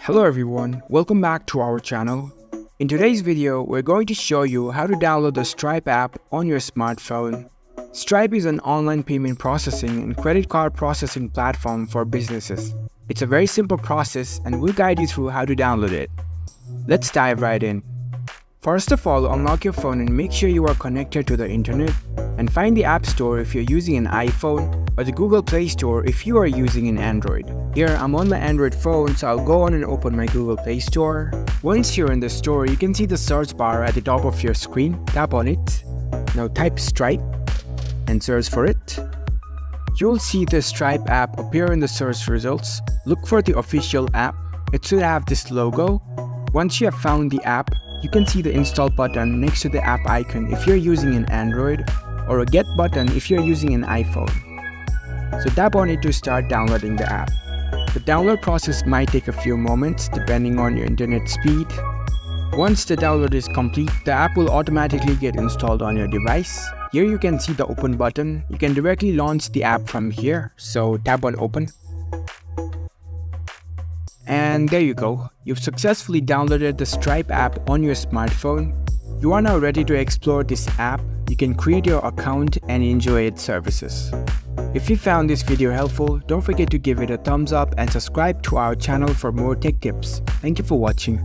Hello everyone, welcome back to our channel. In today's video, we're going to show you how to download the Stripe app on your smartphone. Stripe is an online payment processing and credit card processing platform for businesses. It's a very simple process and we'll guide you through how to download it. Let's dive right in. First of all, unlock your phone and make sure you are connected to the internet, and find the App Store if you're using an iPhone or the Google Play Store if you are using an Android. Here I'm on my Android phone, so I'll go on and open my Google Play Store. Once you're in the store, you can see the search bar at the top of your screen. Tap on it. Now type Stripe and search for it. You'll see the Stripe app appear in the search results. Look for the official app. It should have this logo. Once you have found the app, you can see the install button next to the app icon if you're using an Android, or a get button if you're using an iPhone. So tap on it to start downloading the app. The download process might take a few moments depending on your internet speed. Once the download is complete, the app will automatically get installed on your device. Here you can see the open button. You can directly launch the app from here, so tap on open. And there you go. You've successfully downloaded the Stripe app on your smartphone. You are now ready to explore this app. You can create your account and enjoy its services. If you found this video helpful, don't forget to give it a thumbs up and subscribe to our channel for more tech tips. Thank you for watching.